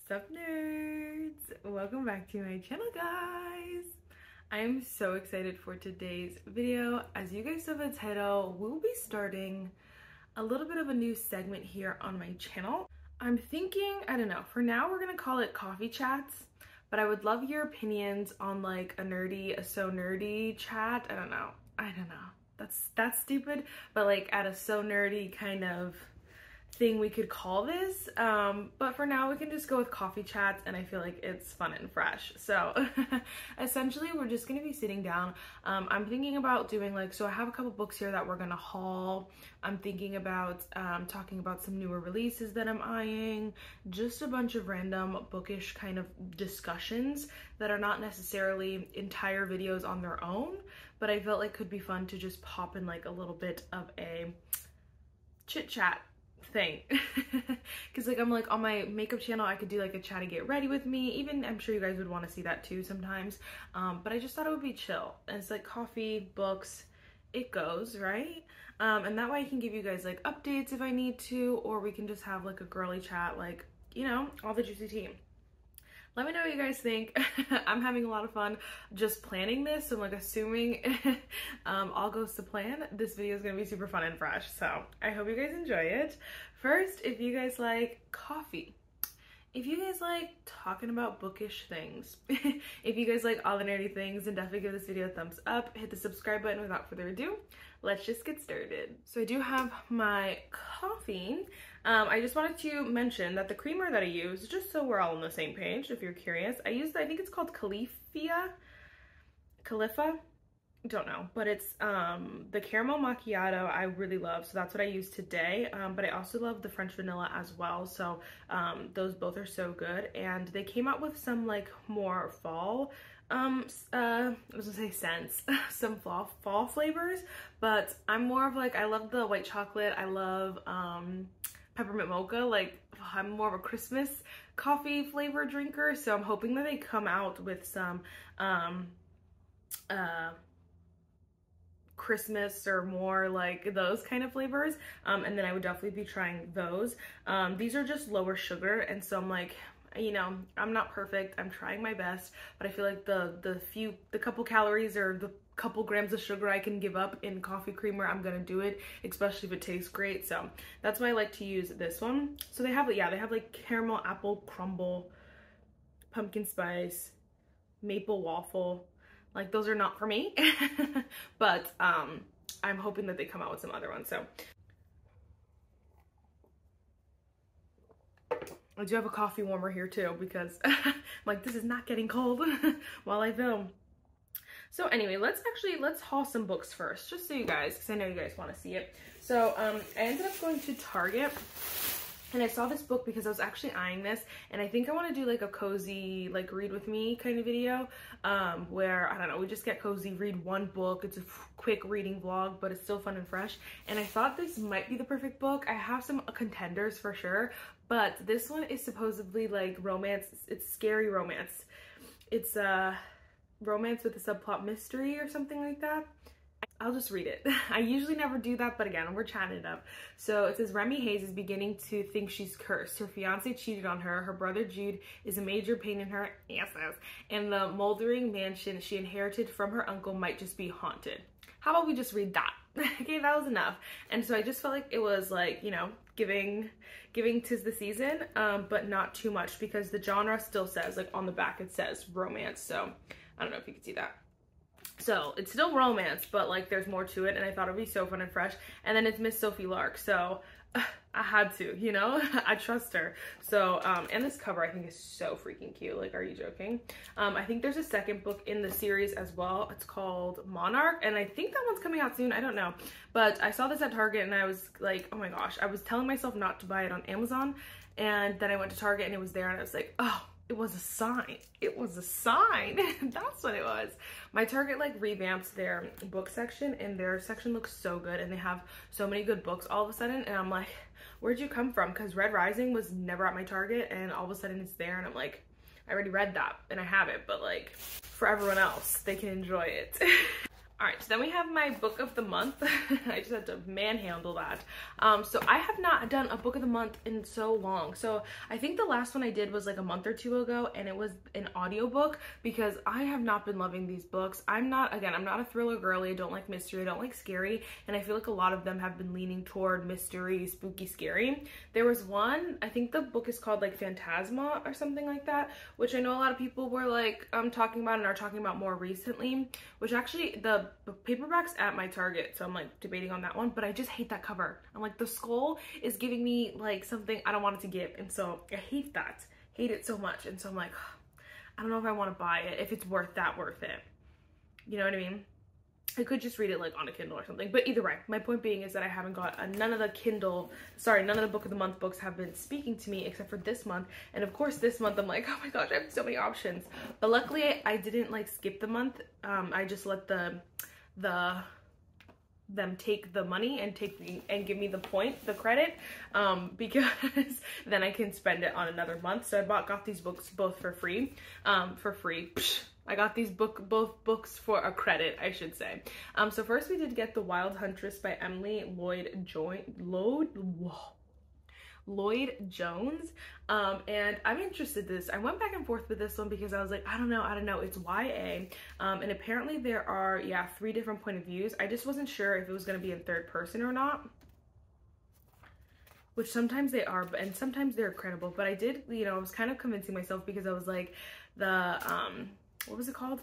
Sup nerds! Welcome back to my channel, guys! I am so excited for today's video. As you guys saw the title, we'll be starting a little bit of a new segment here on my channel. I'm thinking, I don't know, for now we're gonna call it coffee chats, but I would love your opinions on like a so nerdy chat. I don't know. That's stupid, but like at a so nerdy kind of thing we could call this, but for now we can just go with coffee chats, and I feel like it's fun and fresh. So essentially we're just gonna be sitting down. I'm thinking about doing so I have a couple books here that we're gonna haul. I'm thinking about talking about some newer releases that I'm eyeing, just a bunch of random bookish kind of discussions that are not necessarily entire videos on their own, but I felt like could be fun to just pop in like a little bit of a chit chat thing. Because I'm like on my makeup channel I could do like a chat to get ready with me. Even I'm sure you guys would want to see that too sometimes, but I just thought it would be chill, and it's like coffee, books, it goes right, and that way I can give you guys like updates if I need to, or we can just have like a girly chat, like, you know, all the juicy tea. Let me know what you guys think. I'm having a lot of fun just planning this, so I'm like assuming all goes to plan, this video is gonna be super fun and fresh, so I hope you guys enjoy it. First, if you guys like coffee, if you guys like talking about bookish things, if you guys like all the nerdy things, then definitely give this video a thumbs up, hit the subscribe button. Without further ado, let's just get started. So I do have my coffee. I just wanted to mention that the creamer that I use, just so we're all on the same page, if you're curious, I think it's called Califia, don't know, but it's the caramel macchiato I really love, so that's what I use today. But I also love the French vanilla as well, so those both are so good. And they came out with some like more fall I was gonna say scents, some fall flavors, but I'm more of like, I love the white chocolate, I love peppermint mocha. Like, I'm more of a Christmas coffee flavor drinker, so I'm hoping that they come out with some Christmas or more like those kind of flavors, and then I would definitely be trying those. These are just lower sugar, and so I'm like, you know, I'm not perfect, I'm trying my best, but I feel like the couple calories or the couple grams of sugar I can give up in coffee creamer, I'm gonna do it, especially if it tastes great. So that's why I like to use this one. So they have, yeah, they have like caramel apple crumble, pumpkin spice, maple waffle. Like, those are not for me, but I'm hoping that they come out with some other ones. So I do have a coffee warmer here too, because I'm like, this is not getting cold while I film. So anyway, let's haul some books first, just so you guys, because I know you guys want to see it. So I ended up going to Target, and I saw this book because I was actually eyeing this, and I think I want to do like a cozy, like read with me kind of video, where, I don't know, we just get cozy, read one book. It's a quick reading vlog, but it's still fun and fresh. And I thought this might be the perfect book. I have some contenders for sure, but this one is supposedly like romance. It's scary romance. It's romance with a subplot mystery or something like that. I'll just read it. I usually never do that, but again, we're chatting it up. So it says, Remy Hayes is beginning to think she's cursed. Her fiance cheated on her. Her brother Jude is a major pain in her asses. And the moldering mansion she inherited from her uncle might just be haunted. How about we just read that? Okay, that was enough. And so I just felt like it was like, you know, giving 'tis the season, but not too much, because the genre still says, like on the back it says romance. So I don't know if you can see that. So it's still romance, but like there's more to it, and I thought it'd be so fun and fresh. And then it's Miss Sophie Lark, so I had to, you know, I trust her. So and this cover I think is so freaking cute. Like, are you joking? I think there's a second book in the series as well. It's called Monarch, and I think that one's coming out soon. I don't know, but I saw this at Target and I was like, oh my gosh, I was telling myself not to buy it on Amazon, and then I went to Target and it was there, and I was like, oh, it was a sign. It was a sign. That's what it was. My Target like revamps their book section, and their section looks so good, and they have so many good books all of a sudden, and I'm like, where'd you come from? Because Red Rising was never at my Target, and all of a sudden it's there, and I'm like, I already read that and I have it, but like for everyone else, they can enjoy it. All right, so then we have my book of the month. I just had to manhandle that. So I have not done a book of the month in so long. So I think the last one I did was like a month or two ago, and it was an audiobook because I have not been loving these books. I'm not a thriller girly. I don't like mystery. I don't like scary. And I feel like a lot of them have been leaning toward mystery, spooky, scary. There was one, I think the book is called like Phantasma or something like that, which I know a lot of people were like talking about and are talking about more recently, which actually the paperback's at my Target, so I'm like debating on that one, but I just hate that cover. I'm like, the skull is giving me like something I don't want it to give, and so I hate it so much. And so I'm like, I don't know if I want to buy it, if it's worth it, you know what I mean? I could just read it like on a Kindle or something, but either way, my point being is that I haven't got none of the book of the month books have been speaking to me except for this month. And of course this month I'm like, oh my gosh, I have so many options. But luckily I didn't like skip the month. I just let them take the money and give me the credit, because then I can spend it on another month. So I got these books both for free. Psh, I got these both books for a credit, I should say. So first we did get The Wild Huntress by Emily Lloyd Jones, and I'm interested in this. I went back and forth with this one because I was like, I don't know, it's YA, and apparently there are 3 different point of views. I just wasn't sure if it was going to be in third person or not, which sometimes they are, and sometimes they're credible. But I did, I was kind of convincing myself because I was like, what was it called?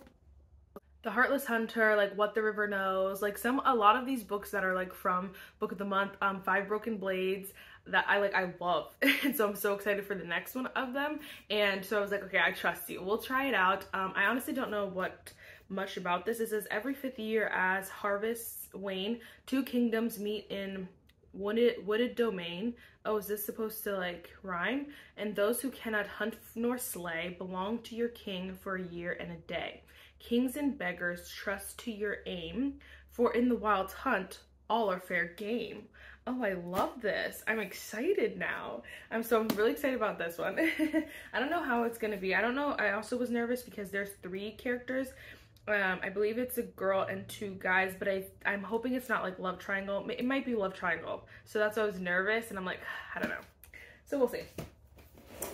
The Heartless Hunter, like What the River Knows, like a lot of these books that are like from Book of the Month, 5 Broken Blades, that I love. And so I'm so excited for the next one of them. And so I was like, okay, I trust you. We'll try it out. I honestly don't know much about this. It says every 5th year as harvests wane, 2 kingdoms meet in wooded domain. Oh, is this supposed to like rhyme? And those who cannot hunt nor slay belong to your king for a year and a day. Kings and beggars trust to your aim, for in the wild hunt all are fair game. Oh, I love this. I'm excited now. I'm really excited about this one. I don't know how it's gonna be. I don't know. I also was nervous because there's 3 characters. I believe it's a girl and 2 guys, but I'm hoping it's not like love triangle. It might be love triangle. So that's why I was nervous, and I'm like, I don't know. So we'll see.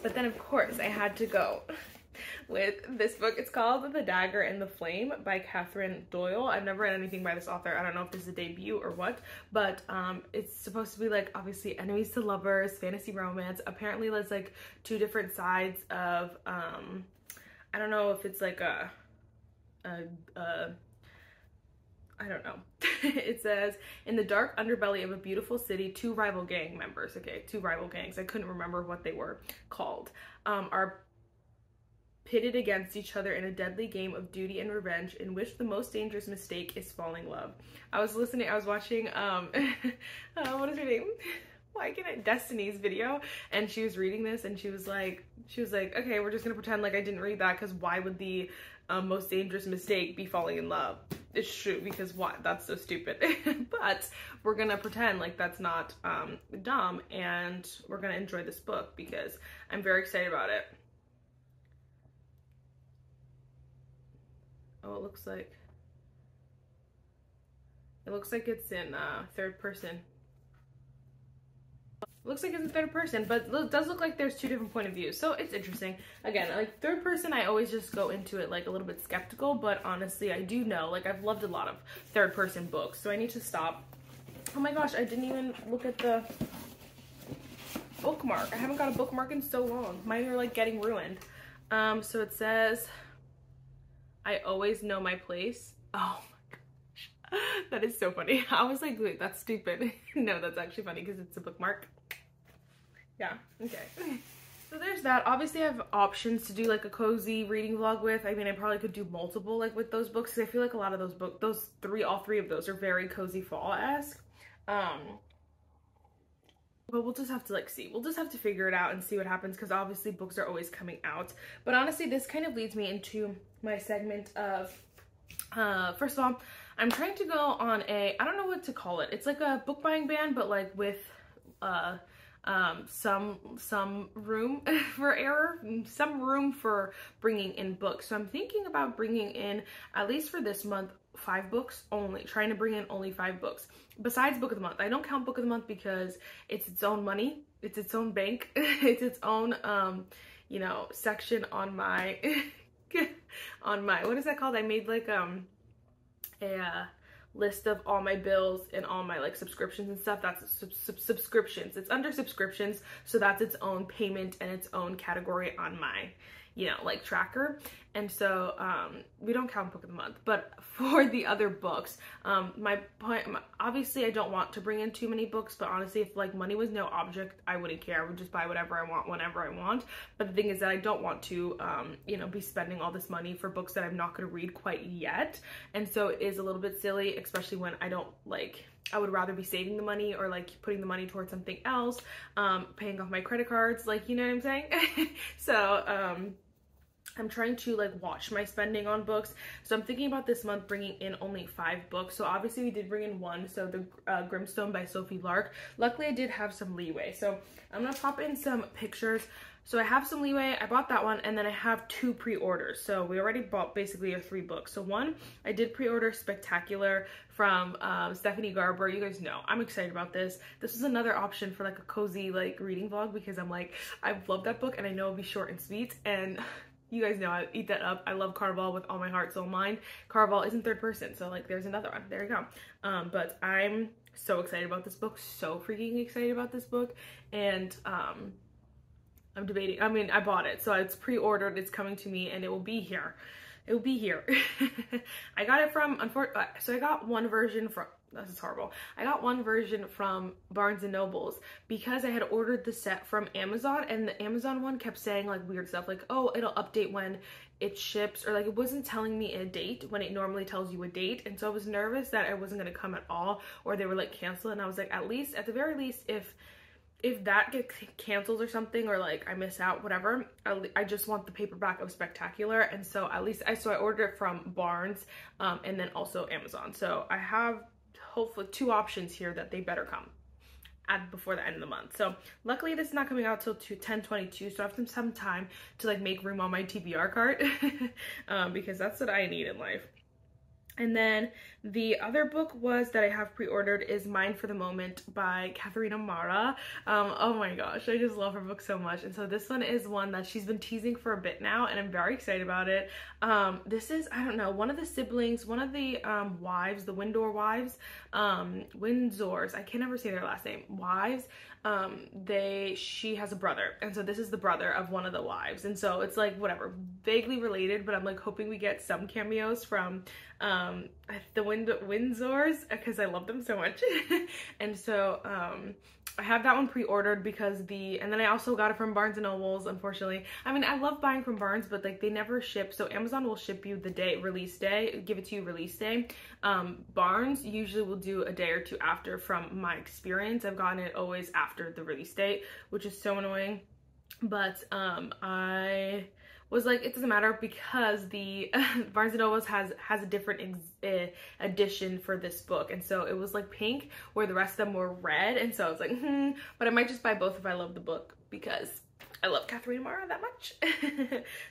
But then of course I had to go with this book. It's called The Dagger and the Flame by Catherine Doyle. I've never read anything by this author. I don't know if this is a debut or what, but it's supposed to be like obviously enemies to lovers, fantasy romance. Apparently there's like 2 different sides of I don't know if it's like I don't know. It says, in the dark underbelly of a beautiful city, 2 rival gang members, okay, 2 rival gangs, I couldn't remember what they were called, are pitted against each other in a deadly game of duty and revenge in which the most dangerous mistake is falling in love. I was watching, what is her name? Why can't I? Destiny's video, and she was reading this, and she was like, okay, we're just gonna pretend like I didn't read that, because why would the most dangerous mistake be falling in love? It's true, because what? That's so stupid. But we're gonna pretend like that's not dumb, and we're gonna enjoy this book because I'm very excited about it. Oh, it looks like it's in third person. Looks like it's in third person, but it does look like there's 2 different point of views, so it's interesting. Again, like third person, I always just go into it like a little bit skeptical, but honestly, I do know, like I've loved a lot of third person books, so I need to stop. Oh my gosh, I didn't even look at the bookmark. I haven't got a bookmark in so long. Mine are like getting ruined. So it says, I always know my place. Oh my gosh, that is so funny. I was like, wait, that's stupid. No, that's actually funny because it's a bookmark. Yeah, okay. So there's that. Obviously I have options to do like a cozy reading vlog with. I mean, I probably could do multiple like with those books, because I feel like a lot of those books, all three of those are very cozy fall-esque. But we'll just have to like see. We'll just have to figure it out and see what happens, because obviously books are always coming out. But honestly, this kind of leads me into my segment of, first of all, I'm trying to go on I don't know what to call it. It's like a book buying ban, but like with some room for error, some room for bringing in books. So I'm thinking about bringing in, at least for this month, 5 books only, trying to bring in only 5 books. Besides book of the month, I don't count book of the month because it's its own money, it's its own bank, it's its own, you know, section on my, on my, what is that called? I made like, a list of all my bills and all my like subscriptions and stuff. That's subscriptions. It's under subscriptions, so that's its own payment and its own category on my, you know, like tracker. And so we don't count book of the month. But for the other books, my point, obviously I don't want to bring in too many books, but honestly, if like money was no object, I wouldn't care. I would just buy whatever I want whenever I want. But the thing is that I don't want to you know, be spending all this money for books that I'm not going to read quite yet. And so it is a little bit silly, especially when I don't like, I would rather be saving the money or like putting the money towards something else, paying off my credit cards, like, you know what I'm saying? So I'm trying to like watch my spending on books. So I'm thinking about this month bringing in only 5 books. So obviously we did bring in 1, so the Grimstone by Sophie Lark. Luckily I did have some leeway, so I'm gonna pop in some pictures. So I have some leeway, I bought that one, and then I have 2 pre-orders. So we already bought basically 3 books. So one, I did pre-order Spectacular from Stephanie Garber. You guys know, I'm excited about this. This is another option for like a cozy like reading vlog, because I'm like, I love that book and I know it'll be short and sweet, and you guys know I eat that up. I love Caraval with all my heart, soul, mind. Caraval is in 3rd person, so like there's another one. There you go. But I'm so excited about this book, so freaking excited about this book, and I'm debating. I mean, I bought it, so it's pre-ordered. It's coming to me, and it will be here. It will be here. I got it from, so I got one version from, this is horrible. I got one version from Barnes & Noble's because I had ordered the set from Amazon, and the Amazon one kept saying like weird stuff like, oh, it'll update when it ships, or like it wasn't telling me a date when it normally tells you a date. And so I was nervous that it wasn't going to come at all, or they were like canceled. And I was like, at least, at the very least, if that gets canceled or something, or like I miss out, whatever, I just want the paperback of Spectacular. And so at least I ordered it from Barnes and then also Amazon. So I have hopefully 2 options here that they better come before the end of the month. So luckily this is not coming out till 10/22, so I have some time to like make room on my TBR cart because that's what I need in life. And then the other book was that I have pre-ordered is Mine for the Moment by Katharina Mara. Oh my gosh, I just love her book so much. And so this one is one that she's been teasing for a bit now, and I'm very excited about it. This is, I don't know, one of the siblings, one of the wives, the Windsor wives, Windsors, I can never say their last name, wives, she has a brother, and so this is the brother of one of the wives, and so it's like whatever, vaguely related, but I'm like hoping we get some cameos from the Windsors, because I love them so much. And so I have that one pre-ordered because and then I also got it from Barnes & Noble's, unfortunately. I mean, I love buying from Barnes, but like they never ship, so Amazon will ship you the release day, give it to you release day. Barnes usually will do a day or 2 after. From my experience, I've gotten it always after the release date, which is so annoying. But I was like, it doesn't matter, because the Barnes & Noble's has a different edition for this book, and so it was like pink where the rest of them were red, and so I was like, but I might just buy both if I love the book, because I love Katharina Mara that much.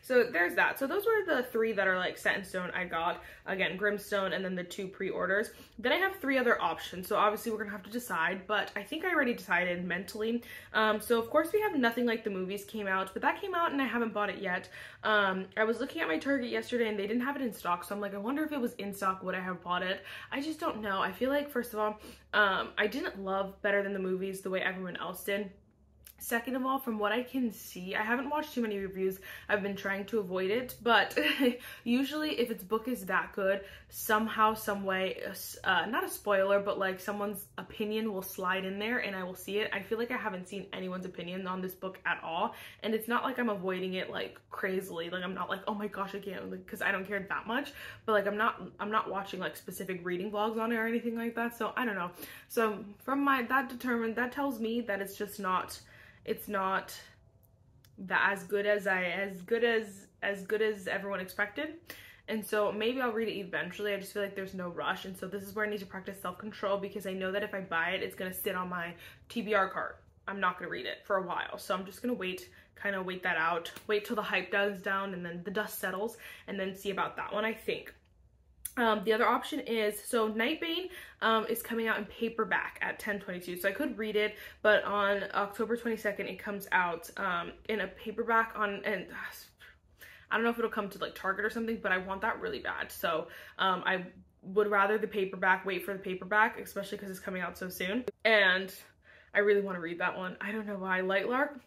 So there's that. So those were the 3 that are like set in stone. I got, again, Grimstone, and then the 2 pre-orders. Then I have 3 other options. So obviously we're gonna have to decide, but I think I already decided mentally. So of course we have Nothing Like the Movies came out, but that came out and I haven't bought it yet. I was looking at my Target yesterday and they didn't have it in stock. So I'm like, I wonder if it was in stock, would I have bought it? I just don't know. I feel like, first of all, I didn't love Better Than the Movies the way everyone else did. Second of all, from what I can see, I haven't watched too many reviews. I've been trying to avoid it, but usually if its book is that good, somehow, some way, not a spoiler, but like someone's opinion will slide in there and I will see it. I feel like I haven't seen anyone's opinion on this book at all, and it's not like I'm avoiding it like crazily. Like I'm not like, oh my gosh, I can't, like, because I don't care that much, but like I'm not watching like specific reading vlogs on it or anything like that. So I don't know. So from that tells me that it's just not. It's not as good as everyone expected. And so maybe I'll read it eventually. I just feel like there's no rush. And so this is where I need to practice self-control, because I know that if I buy it, it's going to sit on my TBR cart. I'm not gonna read it for a while. So I'm just gonna wait that out, wait till the hype dies down and then the dust settles, and then see about that one, I think. The other option is, so Nightbane is coming out in paperback at 10/22, so I could read it, but on October 22nd it comes out in a paperback and I don't know if it'll come to like Target or something, but I want that really bad. So I would rather the paperback, wait for the paperback, especially because it's coming out so soon. And I really want to read that one. I don't know why. Lightlark,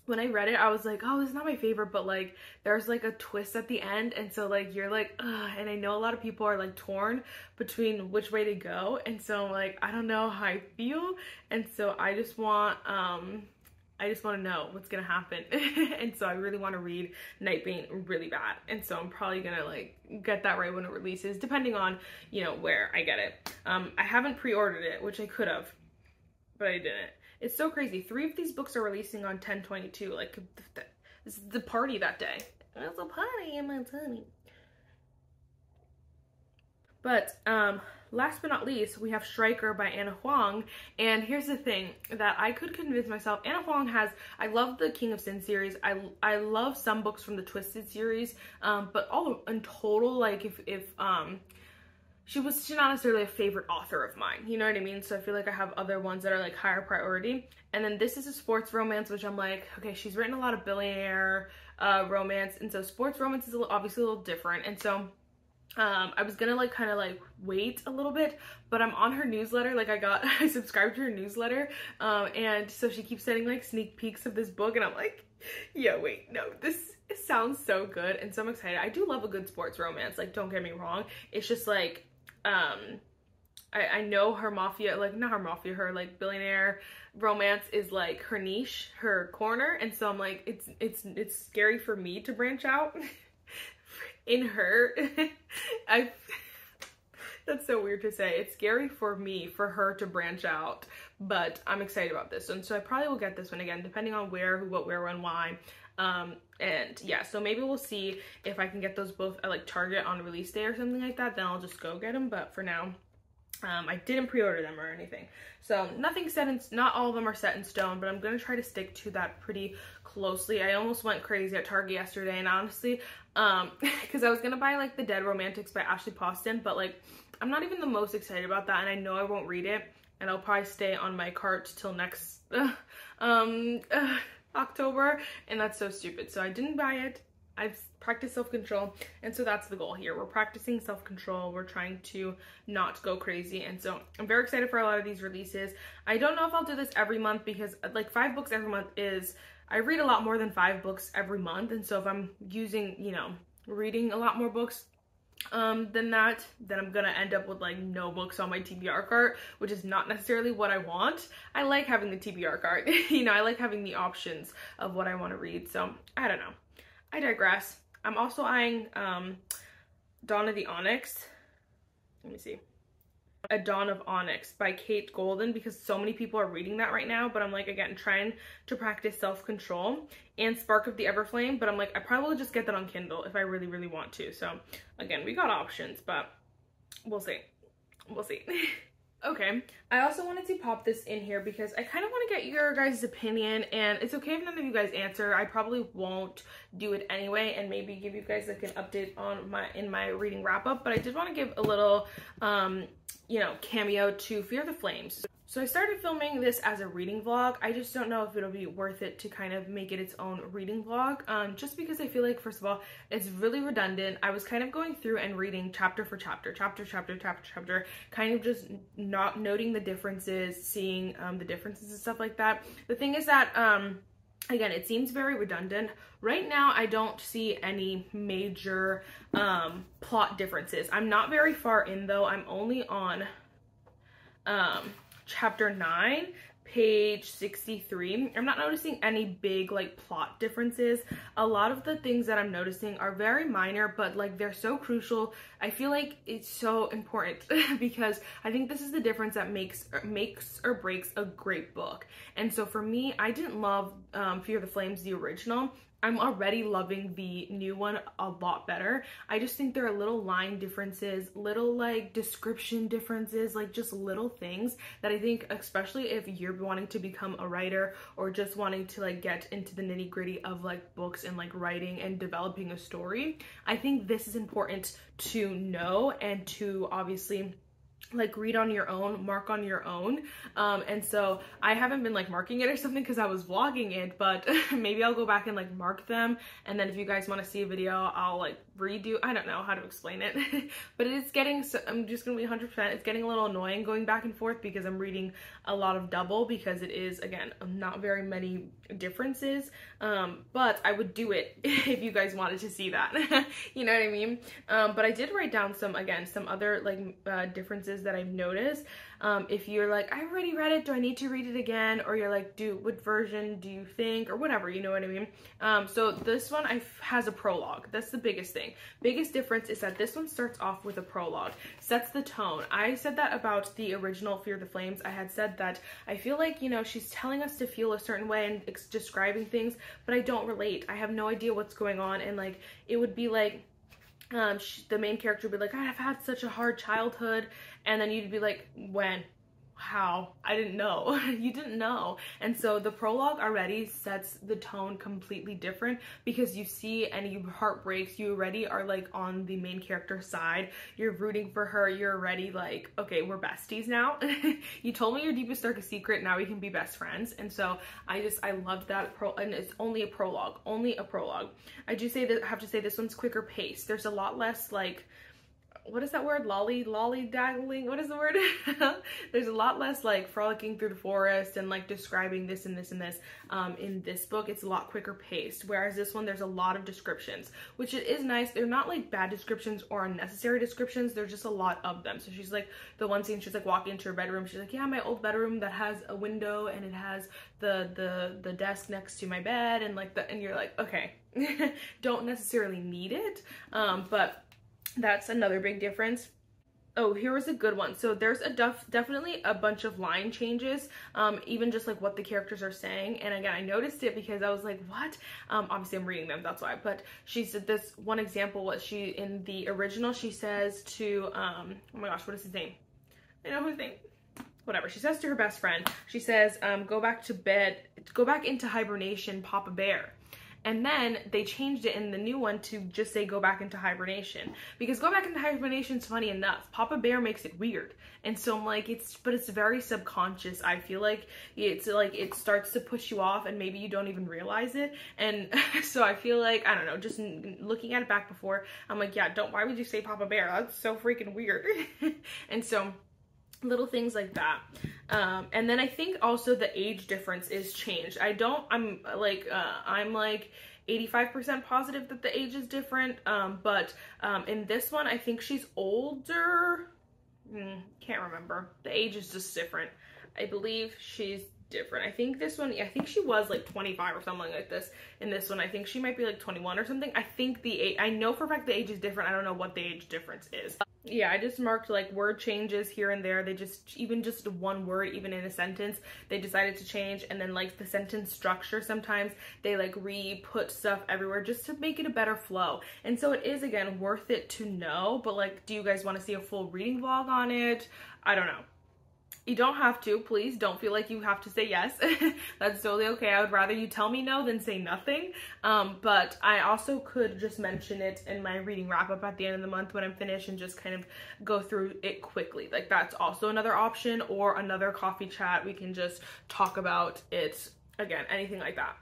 when I read it, I was like, oh, this is not my favorite, but like there's like a twist at the end, and so like you're like, ugh. And I know a lot of people are like torn between which way to go, and so like I don't know how I feel, and so I just want to know what's gonna happen. And so I really want to read Nightbane really bad, and so I'm probably gonna like get that right when it releases, depending on, you know, where I get it. I haven't pre-ordered it, which I could have, but I didn't. It's so crazy. 3 of these books are releasing on 10/22. Like, this is the party that day. It's a party in my tummy. But last but not least, we have Striker by Anna Huang. And here's the thing that I could convince myself. Anna Huang has, I love the King of Sin series. I love some books from the Twisted series. But all in total, like if she's not necessarily a favorite author of mine, you know what I mean? So I feel like I have other ones that are like higher priority. And then this is a sports romance, which I'm like, okay, she's written a lot of billionaire romance, and so sports romance is obviously a little different. And so I was gonna like kind of like wait a little bit, but I'm on her newsletter. Like I subscribed to her newsletter, and so she keeps sending like sneak peeks of this book, and I'm like, yeah, wait, no, this sounds so good, and so I'm excited. I do love a good sports romance, like don't get me wrong. It's just like I know her mafia, like not her mafia, her like billionaire romance is like her niche, her corner, and so I'm like, it's scary for me to branch out in her. That's so weird to say. It's scary for me for her to branch out, but I'm excited about this one, so I probably will get this one again, depending on where, who, what, where, when, why. And yeah, so maybe we'll see if I can get those both at like Target on release day or something like that. Then I'll just go get them, but for now I didn't pre-order them or anything, so nothing set in, not all of them are set in stone, but I'm gonna try to stick to that pretty closely. I almost went crazy at Target yesterday, and honestly because I was gonna buy like The Dead Romantics by Ashley Poston, but like I'm not even the most excited about that, and I know I won't read it, and I'll probably stay on my cart till next October, and that's so stupid. So I didn't buy it. I've practiced self-control, and so that's the goal here. We're practicing self-control. We're trying to not go crazy, and so I'm very excited for a lot of these releases. I don't know if I'll do this every month, because like 5 books every month is, I read a lot more than 5 books every month, and so if I'm using, you know, reading a lot more books than that, then I'm gonna end up with like no books on my TBR cart, which is not necessarily what I want. I like having the TBR cart. You know, I like having the options of what I want to read, so I don't know. I digress. I'm also eyeing Dawn of the Onyx. Let me see. A Dawn of Onyx by Kate Golden, because so many people are reading that right now, but I'm like, again, trying to practice self-control. And Spark of the Everflame, but I'm like, I probably will just get that on Kindle if I really, really want to. So again, we got options, but we'll see. We'll see. Okay, I also wanted to pop this in here because I kind of want to get your guys' opinion, and it's okay if none of you guys answer. I probably won't do it anyway, and maybe give you guys like an update on my reading wrap up, but I did want to give a little you know, cameo to Fear the Flames. So I started filming this as a reading vlog. I just don't know if it'll be worth it to kind of make it its own reading vlog, just because I feel like, first of all, it's really redundant. I was kind of going through and reading chapter for chapter, kind of just not noting the differences, seeing the differences and stuff like that. The thing is that, again, it seems very redundant. Right now, I don't see any major plot differences. I'm not very far in, though. I'm only on chapter 9, page 63. I'm not noticing any big like plot differences. A lot of the things that I'm noticing are very minor, but like they're so crucial. I feel like it's so important because I think this is the difference that makes or breaks a great book. And so for me, I didn't love Fear the Flames, the original. I'm already loving the new one a lot better. I just think there are little line differences, little like description differences, like just little things that I think, especially if you're wanting to become a writer or just wanting to like get into the nitty-gritty of like books and like writing and developing a story, I think this is important to know and to obviously like read on your own, mark on your own. And so I haven't been like marking it or something because I was vlogging it, but maybe I'll go back and like mark them, and then if you guys want to see a video, I'll like redo. I don't know how to explain it. But it's getting, so I'm just gonna be 100%, it's getting a little annoying going back and forth because I'm reading a lot of double, because it is, again, not very many differences, but I would do it if you guys wanted to see that. You know what I mean? But I did write down some, again, some other like differences that I've noticed. If you're like, I already read it, do I need to read it again? Or you're like, what version do you think? Or whatever, you know what I mean? So this one has a prologue. That's the biggest thing. Biggest difference is that this one starts off with a prologue, sets the tone. I said that about the original Fear the Flames. I had said that I feel like, you know, she's telling us to feel a certain way and describing things, but I don't relate. I have no idea what's going on, and like, it would be like, the main character would be like, I've had such a hard childhood, and then you'd be like, when? How? I didn't know. You didn't know. And so the prologue already sets the tone completely different, because you see and your heart breaks. You already are like on the main character's side. You're rooting for her. You're already like, okay, we're besties now. You told me your deepest, darkest secret. Now we can be best friends. And so I loved that. And it's only a prologue. Only a prologue. I do say that, I have to say this one's quicker paced. There's a lot less like, what is that word? Lollydaggling? What is the word? There's a lot less like frolicking through the forest and like describing this and this and this. In this book, it's a lot quicker paced. Whereas this one, there's a lot of descriptions, which it is nice. They're not like bad descriptions or unnecessary descriptions. There's just a lot of them. So she's like, the one scene, she's like walking into her bedroom. She's like, yeah, my old bedroom that has a window and it has the desk next to my bed, and like and you're like, okay, don't necessarily need it. But that's another big difference. Oh, here was a good one. So there's definitely a bunch of line changes, even just like what the characters are saying. And again, I noticed it because I was like, what? Obviously I'm reading them, that's why. But she said this one example was, she, in the original, she says to, oh my gosh, what is his name? I know his name. Whatever. She says to her best friend, she says, go back to bed, go back into hibernation, Papa Bear. And then they changed it in the new one to just say go back into hibernation, because go back into hibernation is funny enough. Papa Bear makes it weird. And so I'm like, it's very subconscious. I feel like it's like, it starts to push you off and maybe you don't even realize it. And so I feel like, I don't know, just looking at it back before, I'm like, yeah, why would you say Papa Bear? That's so freaking weird. And so little things like that. And then I think also the age difference is changed. I'm like 85% positive that the age is different. But in this one, I think she's older. Can't remember. The age is just different. I believe she's different. I think this one, I think she was like 25 or something like this. In this one, I think she might be like 21 or something. I think the age, I know for a fact the age is different. I don't know what the age difference is. Yeah, I just marked like word changes here and there. They just, even just one word, even in a sentence, they decided to change. And then like the sentence structure, sometimes they like re-put stuff everywhere just to make it a better flow. And so it is, again, worth it to know. But like, do you guys want to see a full reading vlog on it? I don't know. You don't have to. Please don't feel like you have to say yes. That's totally okay. I would rather you tell me no than say nothing. But I also could just mention it in my reading wrap up at the end of the month when I'm finished and just kind of go through it quickly. Like, that's also another option, or another coffee chat. We can just talk about it again, anything like that.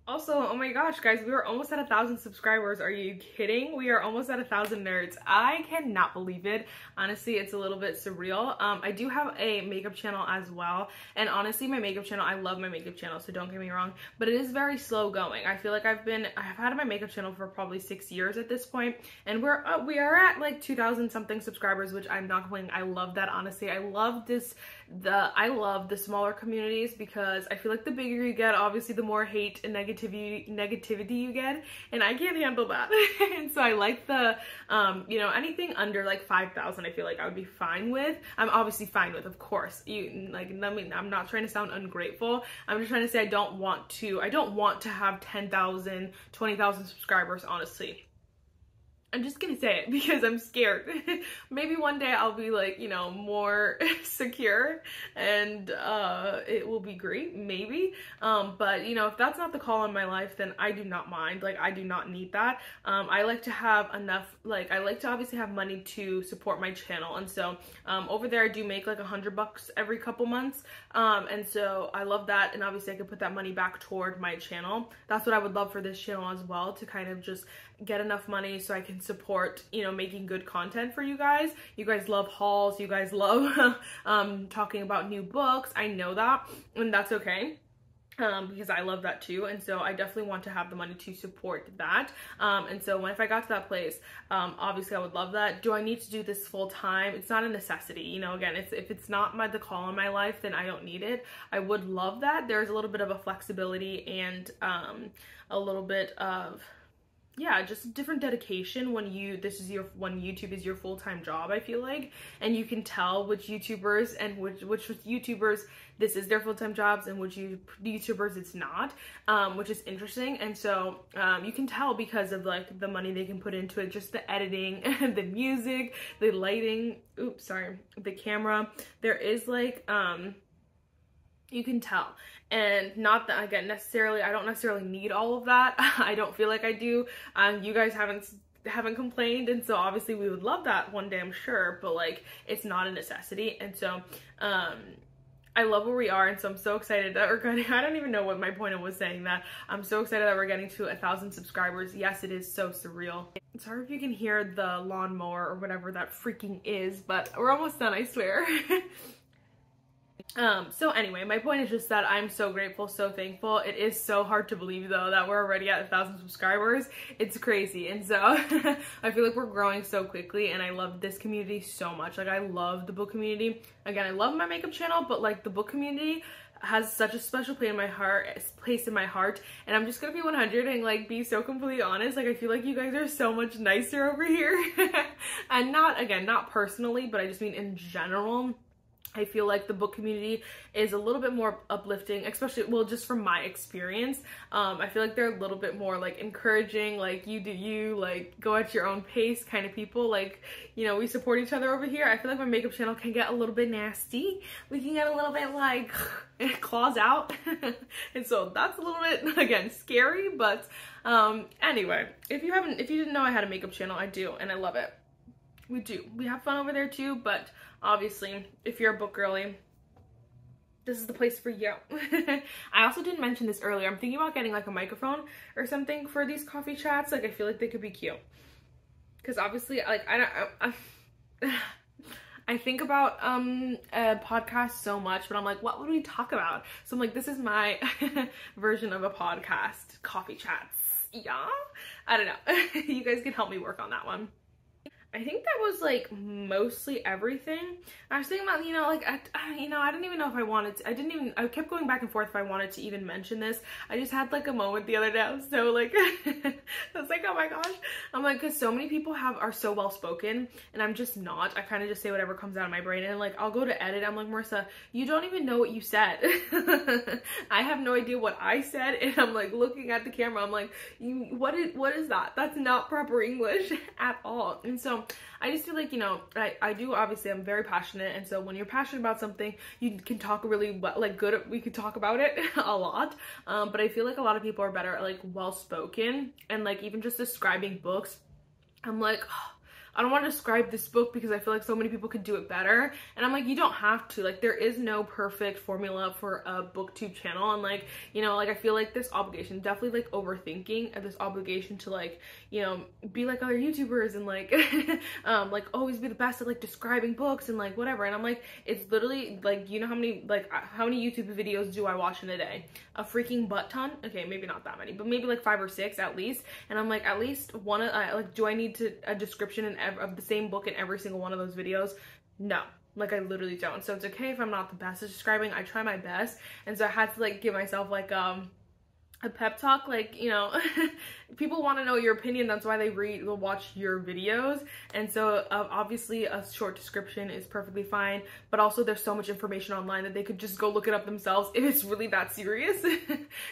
Also, oh my gosh, guys, we are almost at 1,000 subscribers. Are you kidding? We are almost at 1,000 nerds. I cannot believe it. Honestly, it's a little bit surreal. I do have a makeup channel as well. And honestly, my makeup channel, I love my makeup channel, so don't get me wrong, but it is very slow going. I feel like I've had my makeup channel for probably 6 years at this point, and we are at like 2,000 something subscribers, which I'm not complaining. I love that, honestly. I love the smaller communities, because I feel like the bigger you get, obviously the more hate and negativity you get, and I can't handle that. And so I like the you know, anything under like 5,000, I feel like I would be fine with. I'm obviously fine with, of course. I'm not trying to sound ungrateful. I'm just trying to say I don't want to have 10,000, 20,000 subscribers, honestly. I'm just gonna say it because I'm scared. Maybe one day I'll be like, you know, more secure and it will be great, maybe. But you know, if that's not the call in my life, then I do not mind. Like, I do not need that. I like to have enough, like, I like to obviously have money to support my channel. And so over there I do make like $100 every couple months. And so I love that. And obviously I could put that money back toward my channel. That's what I would love for this channel as well, to kind of just get enough money so I can support, you know, making good content for you guys. You guys love hauls, you guys love talking about new books. I know that, and that's okay. Because I love that too, and so I definitely want to have the money to support that. And so if I got to that place, obviously I would love that. Do I need to do this full time? It's not a necessity, you know. Again, if it's not the call in my life, then I don't need it. I would love that. There's a little bit of a flexibility and a little bit of, yeah, just different dedication when when YouTube is your full-time job, I feel like. And you can tell which YouTubers and which YouTubers this is their full-time jobs and which YouTubers it's not, which is interesting. And so you can tell because of like the money they can put into it, just the editing, the music, the lighting, oops, sorry, the camera. There is like, you can tell. And not that, again, necessarily, I don't necessarily need all of that. I don't feel like I do. You guys haven't complained, and so obviously we would love that one day, I'm sure, but like, it's not a necessity. And so I love where we are, and so I'm so excited that we're getting, I don't even know what my point was saying that. I'm so excited that we're getting to 1,000 subscribers. Yes, it is so surreal. Sorry if you can hear the lawnmower or whatever that freaking is, but we're almost done, I swear. So anyway, my point is just that I'm so grateful, so thankful. It is so hard to believe though that we're already at 1,000 subscribers. It's crazy. And so I feel like we're growing so quickly, and I love this community so much. Like, I love the book community. Again, I love my makeup channel, but like the book community has such a special place in my heart, and I'm just gonna be 100 and like be so completely honest. Like, I feel like you guys are so much nicer over here. And not personally, but I just mean in general. I feel like the book community is a little bit more uplifting, especially, well, just from my experience. I feel like they're a little bit more like encouraging, like, you do you, like, go at your own pace kind of people. Like, you know, we support each other over here. I feel like my makeup channel can get a little bit nasty. We can get a little bit like claws out. And so that's a little bit, again, scary, but anyway, if you didn't know I had a makeup channel, I do, and I love it. We do. We have fun over there too, but obviously, if you're a book girly, this is the place for you. I also didn't mention this earlier. I'm thinking about getting like a microphone or something for these coffee chats. Like, I feel like they could be cute. Because obviously, like, I think about a podcast so much, but I'm like, what would we talk about? So I'm like, this is my version of a podcast, coffee chats. Yeah? I don't know. You guys can help me work on that one. I think that was like mostly everything. I was thinking about, you know, like, I didn't even know if I wanted to, I kept going back and forth if I wanted to even mention this. I just had like a moment the other day. I was so like, I was like, oh my gosh. I'm like, cause so many people are so well spoken, and I'm just not. I kind of just say whatever comes out of my brain, and like, I'll go to edit. I'm like, Marissa, you don't even know what you said. I have no idea what I said, and I'm like looking at the camera. I'm like, what is that? That's not proper English at all. And so I just feel like, you know, I do, obviously I'm very passionate, and so when you're passionate about something, you can talk really well, like we could talk about it a lot, but I feel like a lot of people are better at like well spoken, and like even just describing books, I'm like, oh, I don't want to describe this book because I feel like so many people could do it better. And I'm like, you don't have to. Like, there is no perfect formula for a booktube channel. And like, you know, like, I feel like this obligation, definitely like overthinking, and this obligation to like, you know, be like other YouTubers and like, like always be the best at like describing books and like whatever. And I'm like, it's literally like, you know how many YouTube videos do I watch in a day? A freaking butt ton. Okay, maybe not that many, but maybe like 5 or 6 at least. And I'm like, at least one like, do I need a description of the same book in every single one of those videos? No, like, I literally don't. So it's okay if I'm not the best at describing. I try my best. And so I had to like give myself like a pep talk, like, you know, people want to know your opinion, that's why they'll watch your videos. And so obviously a short description is perfectly fine, but also there's so much information online that they could just go look it up themselves if it's really that serious.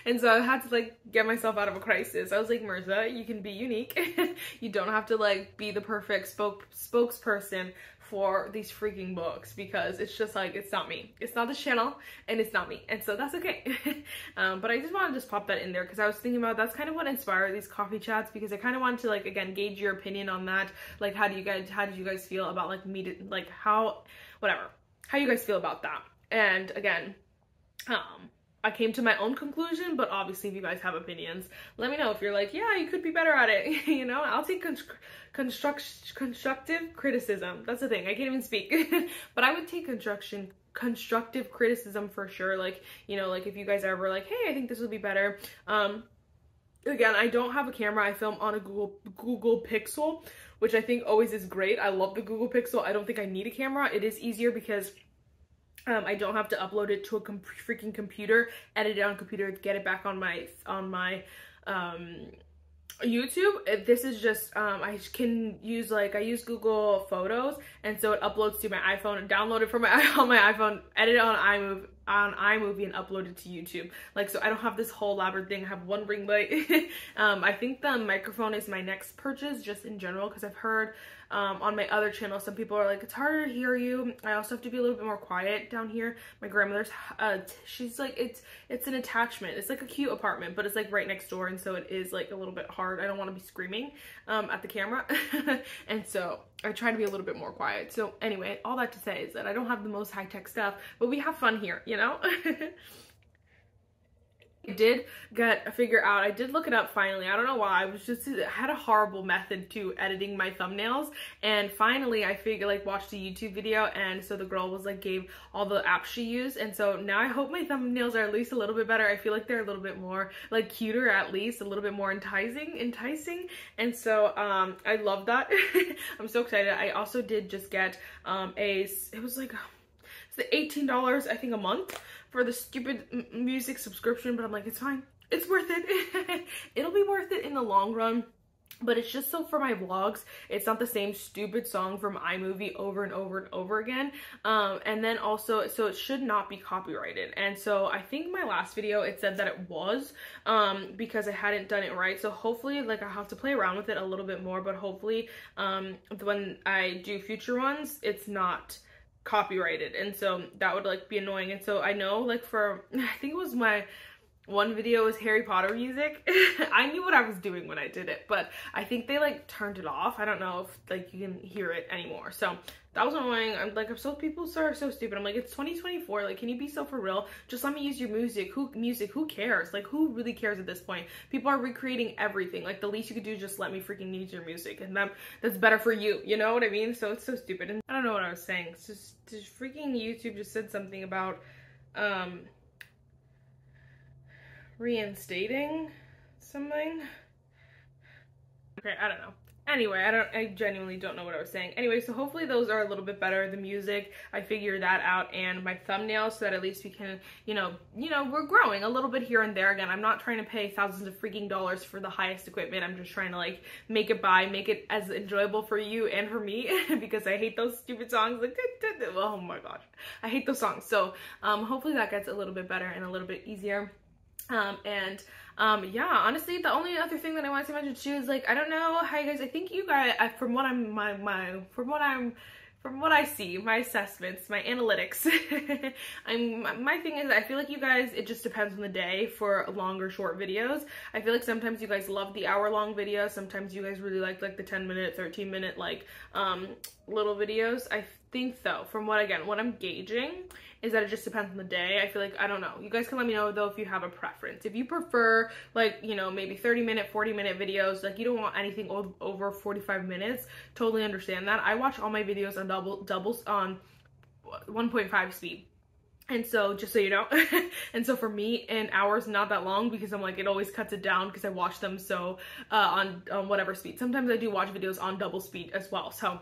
And so I had to like get myself out of a crisis. I was like, Marissa, you can be unique. You don't have to like be the perfect spokesperson for these freaking books, because it's just like, it's not me. It's not this channel, and it's not me. And so that's okay. But I just wanted to just pop that in there because I was thinking about, that's kind of what inspired these coffee chats, because I kind of wanted to like, again, gauge your opinion on that. Like, how did you guys feel about like how you guys feel about that? And again, I came to my own conclusion, but obviously if you guys have opinions, let me know. If you're like, yeah, you could be better at it, you know, I'll take constructive criticism. That's the thing, I can't even speak. But I would take constructive criticism for sure. Like, you know, like if you guys are ever like, hey, I think this would be better. Again, I don't have a camera. I film on a Google Pixel, which I think always is great. I love the Google Pixel. I don't think I need a camera. It is easier because I don't have to upload it to a freaking computer, edit it on a computer, get it back on my YouTube. This is just, I can use, like, I use Google Photos, and so it uploads to my iPhone, download it from on my iPhone, edit it on iMovie, and upload it to YouTube. Like, so I don't have this whole elaborate thing. I have one ring light. I think the microphone is my next purchase, just in general, because I've heard on my other channel, some people are like, it's harder to hear you. I also have to be a little bit more quiet down here. My grandmother's, she's like, it's an attachment. It's like a cute apartment, but it's like right next door, and so it is like a little bit hard. I don't want to be screaming at the camera. And so I try to be a little bit more quiet. So anyway, all that to say is that I don't have the most high-tech stuff, but we have fun here, you know? I did figure out, I did look it up finally. I don't know why. I had a horrible method to editing my thumbnails, and finally I watched a YouTube video, and so the girl was like, gave all the apps she used, and so now I hope my thumbnails are at least a little bit better. I feel like they're a little bit more like cuter, at least a little bit more enticing, and so I love that. I'm so excited. I also did just get it was like, it's the $18 I think a month for the stupid music subscription, but I'm like, it's fine, it's worth it. It'll be worth it in the long run, but it's just so for my vlogs, it's not the same stupid song from iMovie over and over and over again. And then also, so it should not be copyrighted. And so I think my last video, it said that it was, because I hadn't done it right. So hopefully, like, I have to play around with it a little bit more, but hopefully when I do future ones, it's not copyrighted, and so that would like be annoying. And so I know, like, for I think it was my one video was Harry Potter music. I knew what I was doing when I did it, but I think they like turned it off. I don't know if like you can hear it anymore, so that was annoying. I'm like, people are so stupid. I'm like, it's 2024, like, can you be so for real? Just let me use your music. Who cares? Like, who really cares at this point? People are recreating everything. Like, the least you could do is just let me freaking use your music, and that's better for you, you know what I mean? So it's so stupid. And I don't know what I was saying. It's just freaking YouTube just said something about reinstating something. Okay, I don't know. Anyway, I genuinely don't know what I was saying. Anyway, so hopefully those are a little bit better. The music, I figured that out, and my thumbnails, so that at least we can, you know, we're growing a little bit here and there. Again, I'm not trying to pay thousands of freaking dollars for the highest equipment. I'm just trying to like make it as enjoyable for you and for me, because I hate those stupid songs. Like, oh my gosh, I hate those songs. So hopefully that gets a little bit better and a little bit easier. Yeah, honestly, the only other thing that I wanted to mention too is, like, I don't know how you guys, I think you guys, from what I see, my assessments, my analytics, my thing is, I feel like you guys, it just depends on the day for longer short videos. I feel like sometimes you guys love the hour-long videos, sometimes you guys really like the 10-minute, 13-minute, like, little videos. I think, though, from what I'm gauging is that it just depends on the day. I feel like, I don't know. You guys can let me know, though, if you have a preference. If you prefer, like, you know, maybe 30-minute, 40-minute videos, like, you don't want anything over 45 minutes, totally understand that. I watch all my videos on doubles on 1.5 speed. And so, just so you know, and so for me, an hour is not that long, because I'm like, it always cuts it down because I watch them so on whatever speed. Sometimes I do watch videos on double speed as well. So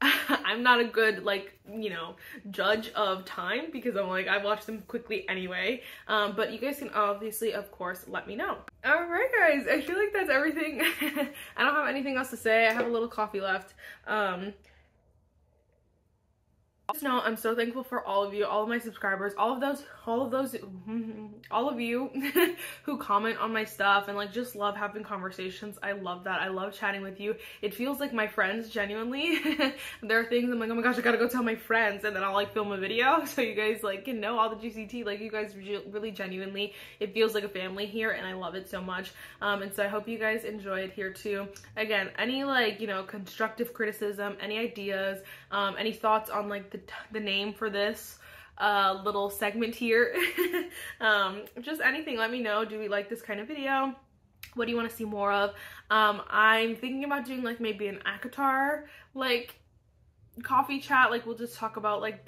I'm not a good, like, you know, judge of time because I'm like, I watch them quickly anyway. But you guys can obviously, of course, let me know. All right, guys, I feel like that's everything. I don't have anything else to say. I have a little coffee left. Just know I'm so thankful for all of you, all of my subscribers, all of you who comment on my stuff and like just love having conversations. I love that. I love chatting with you. It feels like my friends, genuinely. There are things I'm like, oh my gosh, I gotta go tell my friends, and then I'll like film a video so you guys like can know all the juicy tea. Like, you guys really genuinely, it feels like a family here, and I love it so much. And so I hope you guys enjoy it here too. Again, any like, you know, constructive criticism, any ideas, any thoughts on like the name for this little segment here, just anything, let me know. Do we like this kind of video? What do you want to see more of? I'm thinking about doing like maybe an ACOTAR like coffee chat. Like, we'll just talk about like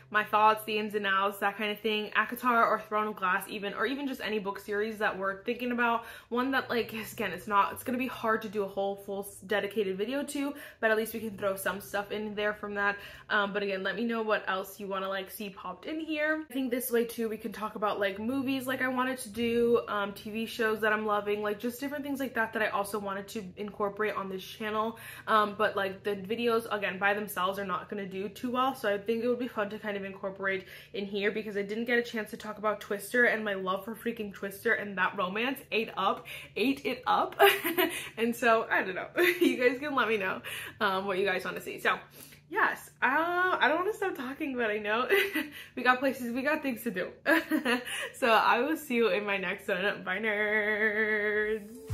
my thoughts, the ins and outs, that kind of thing. ACOTAR or Throne of Glass even, or even just any book series that we're thinking about. One that, like, again, it's gonna be hard to do a whole full dedicated video to, but at least we can throw some stuff in there from that. But again, let me know what else you want to like see popped in here. I think this way too we can talk about like movies like I wanted to do, TV shows that I'm loving, like just different things like that I also wanted to incorporate on this channel. But like the videos, again, by themselves are not going to do too well, so I think it would be fun to kind of incorporate in here because I didn't get a chance to talk about Twister and my love for freaking Twister, and that romance ate it up. And so I don't know, you guys can let me know what you guys want to see. So yes, I don't want to stop talking, but I know we got things to do. So I will see you in my next one. Bye, nerds.